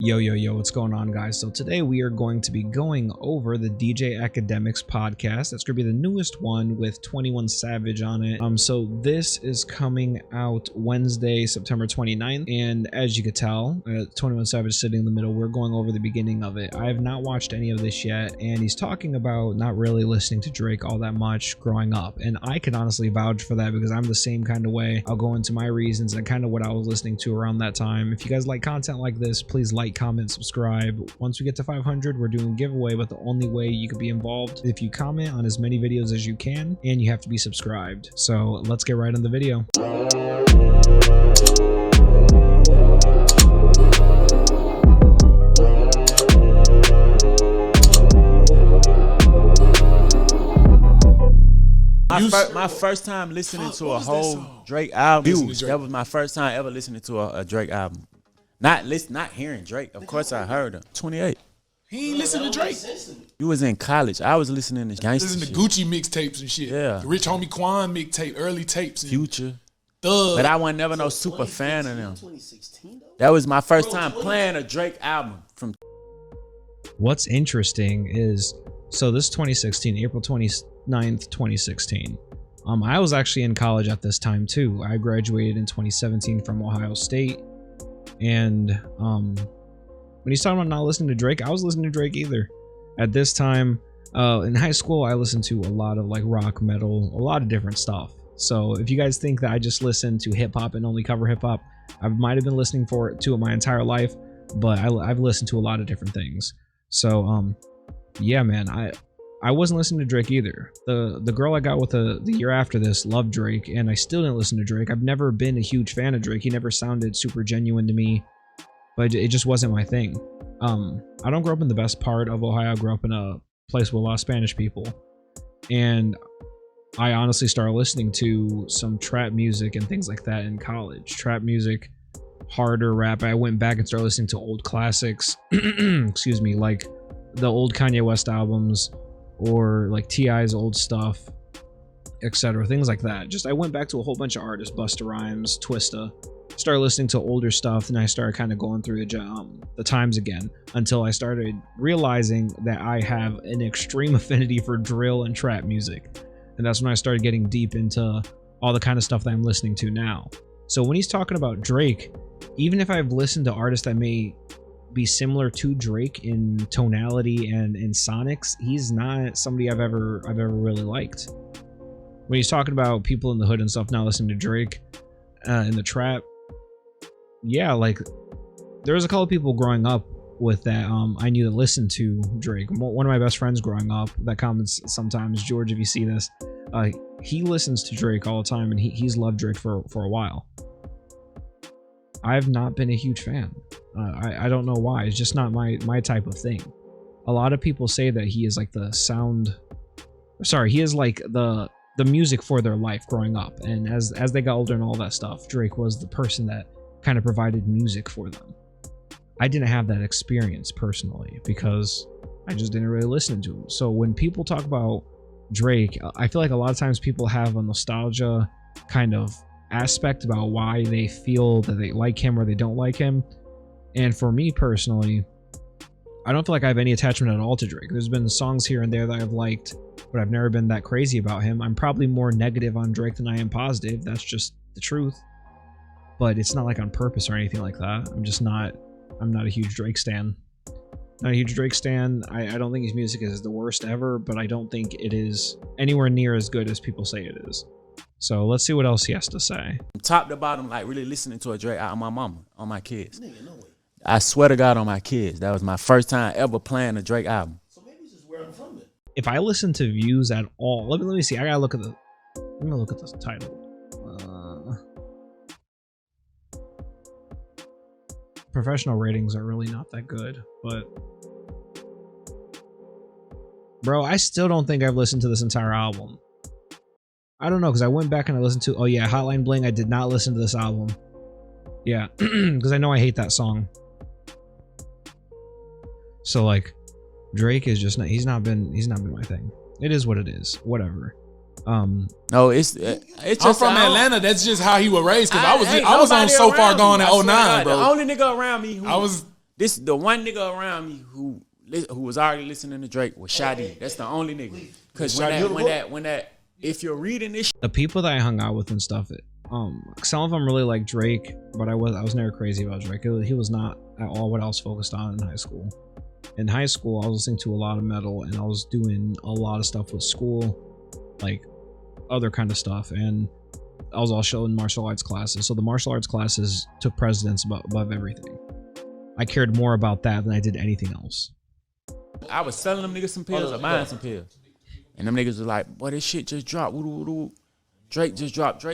Yo, what's going on, guys? So today we are going to be going over the DJ Akademiks podcast. That's going to be the newest one with 21 Savage on it. So this is coming out Wednesday, September 29th. And as you could tell, 21 Savage sitting in the middle. We're going over the beginning of it. I have not watched any of this yet. And he's talking about not really listening to Drake all that much growing up. And I can honestly vouch for that because I'm the same kind of way. I'll go into my reasons and kind of what I was listening to around that time. If you guys like content like this, please like, comment, subscribe. Once we get to 500, we're doing a giveaway, but the only way you could be involved if you comment on as many videos as you can, and you have to be subscribed. So let's get right on the video. My first time listening to a whole Drake album. That was my first time ever listening to a Drake album. Not hearing Drake. Of course I heard him. 28. He ain't listen to Drake. You was in college. I was listening to gangsta Listen to shit. Gucci mixtapes and shit. Yeah. The Rich Homie Quan mixtape, early tapes. And Future. Thug. But I was never no super fan of them. That was my first time playing a Drake album. What's interesting is, so this is 2016, April 29th, 2016. I was actually in college at this time too. I graduated in 2017 from Ohio State. And when he's talking about not listening to Drake, I was listening to Drake either. At this time, in high school, I listened to a lot of like rock, metal, a lot of different stuff. So if you guys think that I just listen to hip hop and only cover hip hop, I might have been listening to it my entire life, but I've listened to a lot of different things. So yeah, man, I wasn't listening to Drake either. The girl I got with the year after this loved Drake, and I still didn't listen to Drake. I've never been a huge fan of Drake. He never sounded super genuine to me, but it just wasn't my thing. I don't grow up in the best part of Ohio. I grew up in a place with a lot of Spanish people, and I honestly started listening to some trap music and things like that in college. Trap music, harder rap. I went back and started listening to old classics, excuse me, like the old Kanye West albums, or like T.I.'s old stuff, etc. Things like that. Just I went back to a whole bunch of artists, Busta Rhymes, Twista, started listening to older stuff, and I started kind of going through the times again until I started realizing that I have an extreme affinity for drill and trap music. And that's when I started getting deep into all the kind of stuff that I'm listening to now. So when he's talking about Drake, even if I've listened to artists that may be similar to Drake in tonality and in sonics, he's not somebody I've ever really liked. When he's talking about people in the hood and stuff not listening to Drake in the trap, yeah, like there was a couple of people growing up with that I knew that listened to Drake. One of my best friends growing up that comments sometimes, George, if you see this, he listens to Drake all the time, and he's loved Drake for a while. I've not been a huge fan. I don't know why. It's just not my type of thing. A lot of people say that he is like he is like the music for their life growing up, and as they got older and all that stuff, Drake was the person that kind of provided music for them. I didn't have that experience personally because I just didn't really listen to him. So when people talk about Drake, I feel like a lot of times people have a nostalgia kind of aspect about why they feel that they like him or they don't like him. And for me personally, I don't feel like I have any attachment at all to Drake. There's been songs here and there that I've liked, but I've never been that crazy about him. I'm probably more negative on Drake than I am positive. That's just the truth. But it's not like on purpose or anything like that. I'm not a huge Drake stan. Not a huge Drake stan. I don't think his music is the worst ever, but I don't think it is anywhere near as good as people say it is. So let's see what else he has to say. Top to bottom, like really listening to a Drake album on my mama, on my kids. I swear to God, on my kids. That was my first time ever playing a Drake album. So maybe it's just where I'm from. If I listen to Views at all, let me see. I gotta look at the. Let me look at the title. Professional ratings are really not that good, but bro, I still don't think I've listened to this entire album. I don't know, because I went back and I listened to, oh yeah, Hotline Bling. I did not listen to this album. Yeah, because I know I hate that song. So like, Drake is just not. He's not been my thing. It is what it is. Whatever. No, it's just I'm from Atlanta. That's just how he was raised. Cause I was on So Far Gone in 09, bro. The only nigga around me who the one nigga around me who was already listening to Drake was Shadi. That's the only nigga. Because when that, if you're reading this, the people that I hung out with and stuff, some of them really like Drake, but I was never crazy about Drake. He was not at all what I was focused on in high school. In high school, I was listening to a lot of metal, and I was doing a lot of stuff with school, like other kind of stuff, and I was also in martial arts classes. So the martial arts classes took precedence above everything. I cared more about that than I did anything else. I was selling them niggas some pills or buying some pills. And them niggas was like, boy, this shit just dropped. Drake just dropped.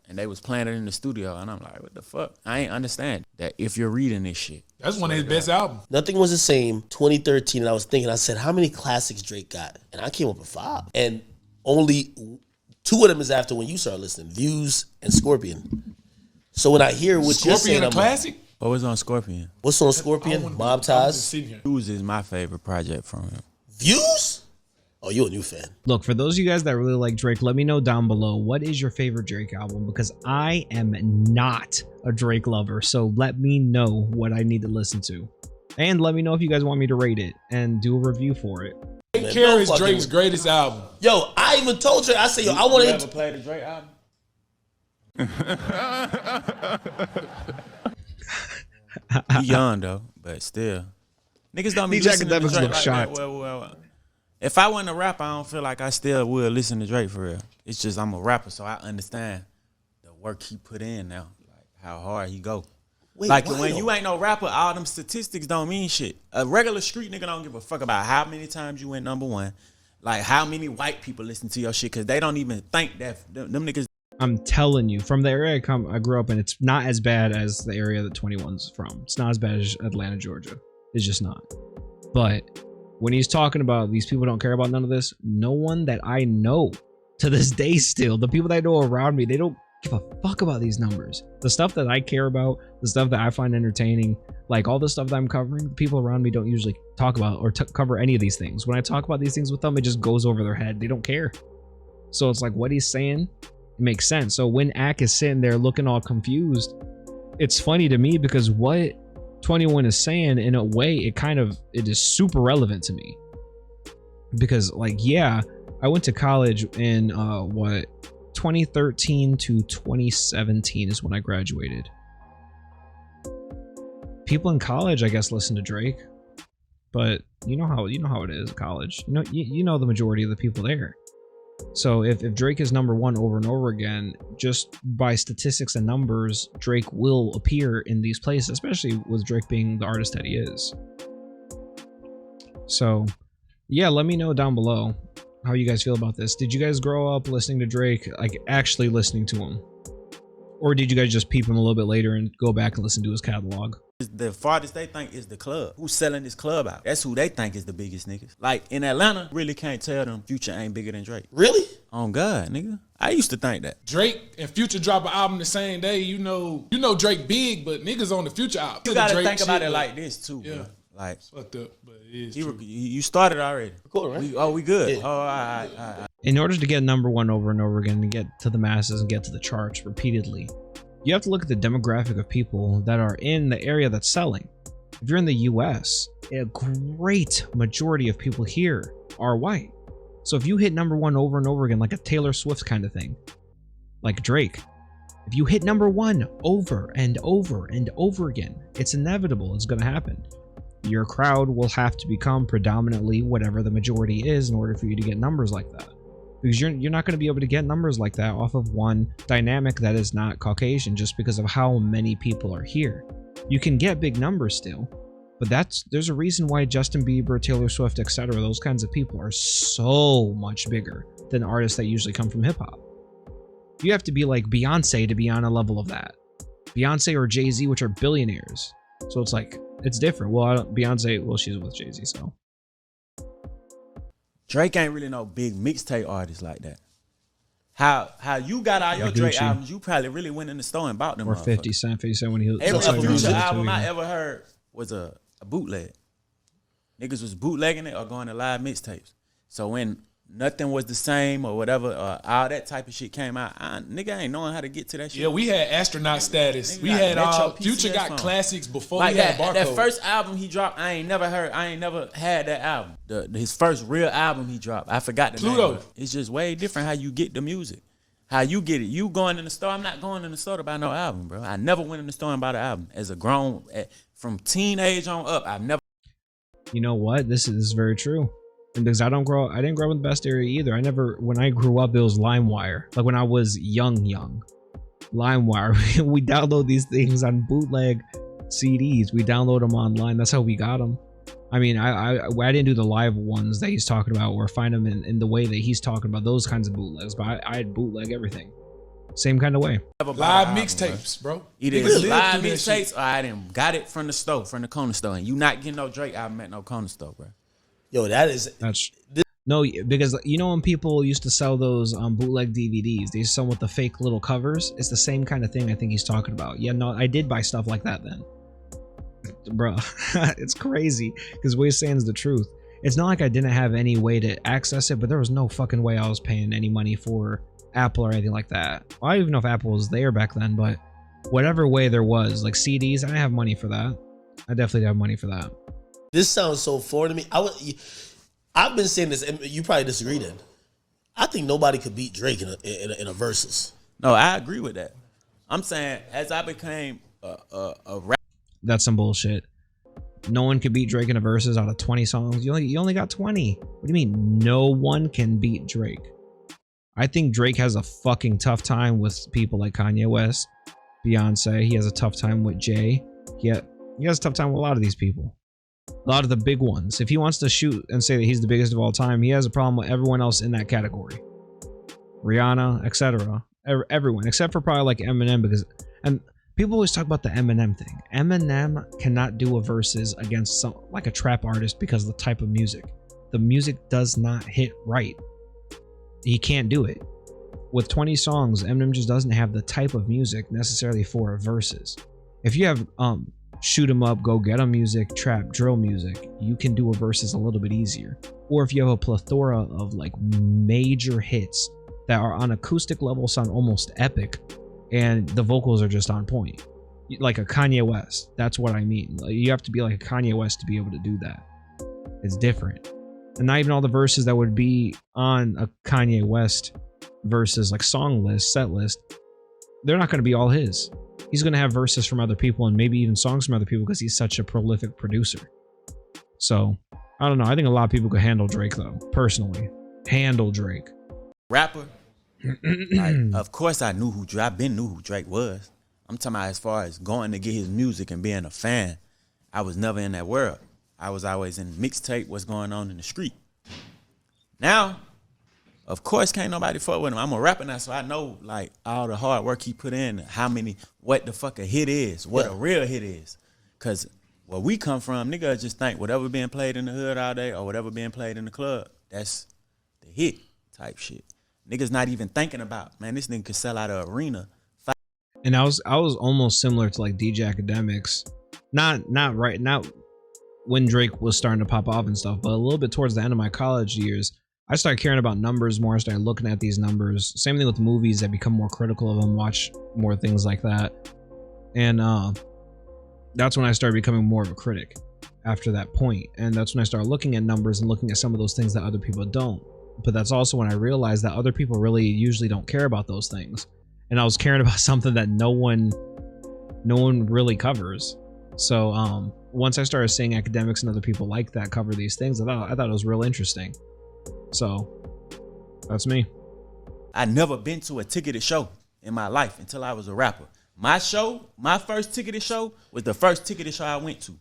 And they was playing it in the studio. And I'm like, what the fuck? I ain't understand that if you're reading this shit. That's one of his best albums. Nothing Was the Same, 2013. And I was thinking, I said, how many classics Drake got? And I came up with 5. And only 2 of them is after when you start listening, Views and Scorpion. So when I hear what you're saying, Scorpion a classic? What was on Scorpion? What's on Scorpion? Mob Ties? Views is my favorite project from him. Views? Oh, you're a new fan. Look, for those of you guys that really like Drake, let me know down below, what is your favorite Drake album? Because I am not a Drake lover, so let me know what I need to listen to. And let me know if you guys want me to rate it and do a review for it. Take Care is Drake's greatest album. Yo, I even told Drake, I said, yo, I want to... You ever played a Drake album? He young though, but still. Niggas don't be DJ listening to Akademiks Drake look like shocked. that. Well. If I wasn't a rapper, I don't feel like I still would listen to Drake for real. It's just I'm a rapper, so I understand the work he put in now, like how hard he go. Wait, like why when though? you ain't no rapper, all them statistics don't mean shit. A regular street nigga don't give a fuck about how many times you went #1, like how many white people listen to your shit, because they don't even think that them niggas. I'm telling you, from the area I grew up in, it's not as bad as the area that 21's from. It's not as bad as Atlanta, Georgia. It's just not. But when he's talking about these people don't care about none of this, no one that I know to this day still, the people that I know around me, they don't give a fuck about these numbers. The stuff that I care about, the stuff that I find entertaining, like all the stuff that I'm covering, the people around me don't usually talk about or cover any of these things. When I talk about these things with them, it just goes over their head. They don't care. So it's like what he's saying, makes sense. So when Ak is sitting there looking all confused, it's funny to me because what 21 is saying, in a way, it is super relevant to me. Because like, yeah, I went to college in 2013 to 2017 is when I graduated. People in college, I guess, listen to Drake, but you know how it is at college. You know the majority of the people there. So if Drake is #1 over and over again, just by statistics and numbers, Drake will appear in these places, especially with Drake being the artist that he is. So yeah, let me know down below how you guys feel about this. Did you guys grow up listening to Drake, like actually listening to him? Or did you guys just peep him a little bit later and go back and listen to his catalog? The farthest they think is the club. Who's selling this club out? That's who they think is the biggest niggas. Like in Atlanta, really can't tell them Future ain't bigger than Drake. Really? On God, nigga. I used to think that. Drake and Future drop an album the same day. You know Drake big, but niggas on the Future album. You gotta Drake think about shit, it like this too, yeah. bro. Like, It's fucked up, but it is true. you started already. Cool, right? We good. Yeah. Oh, all right. In order to get #1 over and over again and get to the masses and get to the charts repeatedly, you have to look at the demographic of people that are in the area that's selling. If you're in the US, a great majority of people here are white. So if you hit #1 over and over again, like a Taylor Swift kind of thing, like Drake, if you hit #1 over and over and over again, it's inevitable. It's going to happen. Your crowd will have to become predominantly whatever the majority is in order for you to get numbers like that. Because you're not going to be able to get numbers like that off of one dynamic that is not Caucasian, just because of how many people are here. You can get big numbers still, but there's a reason why Justin Bieber, Taylor Swift, etc., those kinds of people are so much bigger than artists that usually come from hip-hop. You have to be like Beyonce to be on a level of that. Beyonce or Jay-Z, which are billionaires. So it's like, it's different. Well, Beyonce, well, she's with Jay-Z, so. Drake ain't really no big mixtape artist like that. How you got all your Drake Gucci. albums, you probably really went in the store and bought them. Or 50 Cent when he was. Every that's like Future around album I 2, ever heard was a bootleg. Niggas was bootlegging it or going to live mixtapes. So when nothing was the same or whatever, all that type of shit came out. Nigga ain't knowing how to get to that shit. Yeah, we had astronaut status. Nigga We got had Metro Future PCS got phone. classics before Like we had that Barcode. first album he dropped, I ain't never had that album. His first real album he dropped. I forgot the Pluto. name of it. It's just way different how you get the music. How you get it. You going in the store. I'm not going in the store to buy no album, bro. I never went in the store and bought an album. As a grown, from teenage on up, I've never. You know what? This is very true. And because I didn't grow up in the best area either. When I grew up, it was LimeWire. Like when I was young. LimeWire. We download these things on bootleg CDs. We download them online. That's how we got them. I mean, I didn't do the live ones that he's talking about or find them in the way that he's talking about, those kinds of bootlegs. But I had bootleg everything. Same kind of way. Live mixtapes, bro. Either Niggas lived live through that shit. mixtapes or I didn't got it from the store, from the corner store. And you not getting no Drake album at no corner store, bro. Yo, that's No, because you know when people used to sell those bootleg DVDs, they sell with the fake little covers. It's the same kind of thing I think he's talking about. Yeah, no, I did buy stuff like that then. Bro, it's crazy because what he's saying is the truth. It's not like I didn't have any way to access it, but there was no fucking way I was paying any money for Apple or anything like that. Well, I don't even know if Apple was there back then, but whatever way there was, like CDs, I didn't have money for that. I definitely didn't have money for that. this sounds so foreign to me. I've been saying this, and you probably disagree then. I think nobody could beat Drake in a versus. No, I agree with that. I'm saying as I became a rap. That's some bullshit. No one could beat Drake in a verses out of 20 songs. You only got 20. What do you mean no one can beat Drake? I think Drake has a fucking tough time with people like Kanye West, Beyonce. He has a tough time with Jay. He has a tough time with a lot of these people. A lot of the big ones. If he wants to shoot and say that he's the biggest of all time, he has a problem with everyone else in that category. Rihanna, etc. Everyone, except for probably like Eminem, and people always talk about the Eminem thing. Eminem cannot do a verses against like a trap artist because of the type of music. The music does not hit right. He can't do it. With 20 songs, Eminem just doesn't have the type of music necessarily for a verses. If you have shoot 'em up, go get 'em music, trap, drill music, you can do a verses a little bit easier. Or if you have a plethora of like major hits that are on acoustic level, sound almost epic, and the vocals are just on point, like a Kanye West. That's what I mean. Like, you have to be like a Kanye West to be able to do that. It's different. And not even all the verses that would be on a Kanye West versus like song list, set list, they're not going to be all his. He's going to have verses from other people and maybe even songs from other people because he's such a prolific producer. So I don't know. I think a lot of people could handle Drake though. Personally, handle Drake. Rapper. Like, of course I knew who Drake was. I'm talking about as far as going to get his music and being a fan. I was never in that world. I was always in mixtape, what's going on in the street. Now, of course, can't nobody fuck with him. I'm a rapper now, so I know like all the hard work he put in, what the fuck a hit is, what a real hit is. Cause where we come from, niggas just think whatever being played in the hood all day or whatever being played in the club, that's the hit type shit. Niggas not even thinking about, man, this nigga could sell out an arena. And I was almost similar to like DJ Akademiks. Not when Drake was starting to pop off and stuff, but a little bit towards the end of my college years, I started caring about numbers more. I started looking at these numbers. Same thing with movies. I become more critical of them, watch more things like that. And that's when I started becoming more of a critic after that point. And that's when I started looking at numbers and looking at some of those things that other people don't. But that's also when I realized that other people really usually don't care about those things. And I was caring about something that no one really covers. So once I started seeing Akademiks and other people like that cover these things, I thought it was real interesting. So that's me. I never been to a ticketed show in my life until I was a rapper. My first ticketed show was the first ticketed show I went to.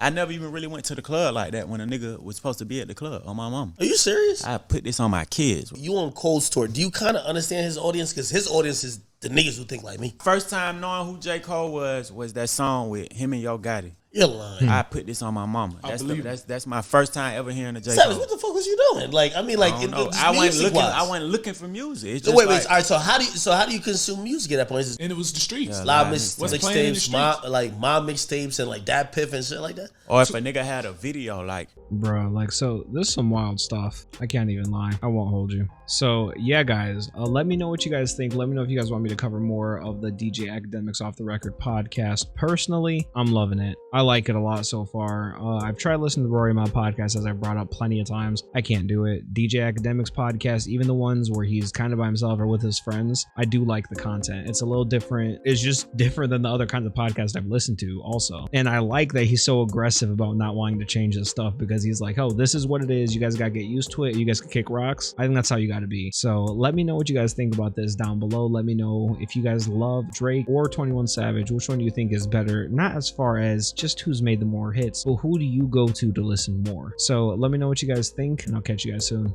I never even really went to the club like that when a nigga was supposed to be at the club on my mom. Are you serious? I put this on my kids. You on Cole's tour. Do you kind of understand his audience? Because his audience is the niggas who think like me. First time knowing who J. Cole was that song with him and Yo Gotti. You're lying. I put this on my mama. That's my first time ever hearing a J. Savage, Cole. what the fuck was you doing? Like, I mean, like, I don't know. I wasn't looking for music. It's So just wait, like, all right. So how do you consume music at that point? Is it And it was the streets. Yeah. live What's playing in the mixtapes, mob mixtapes, and like that Piff and shit like that? or if a nigga had a video, like, Bro, like, so this is some wild stuff. I can't even lie. I won't hold you. So yeah, guys, let me know what you guys think. Let me know if you guys want me to cover more of the DJ Akademiks Off the Record podcast. Personally, I'm loving it. I like it a lot so far. I've tried listening to Rory Ma podcast, as I've brought up plenty of times. I can't do it. DJ Akademiks podcast, even the ones where he's kind of by himself or with his friends, I do like the content. It's a little different. It's just different than the other kinds of podcasts I've listened to also. And I like that he's so aggressive about not wanting to change his stuff, because he's like, oh, this is what it is. You guys gotta get used to it. You guys can kick rocks. I think that's how you gotta be. So let me know what you guys think about this down below. Let me know if you guys love Drake or 21 Savage. Which one do you think is better? Not as far as just who's made the more hits, but who do you go to listen more? So let me know what you guys think, and I'll catch you guys soon.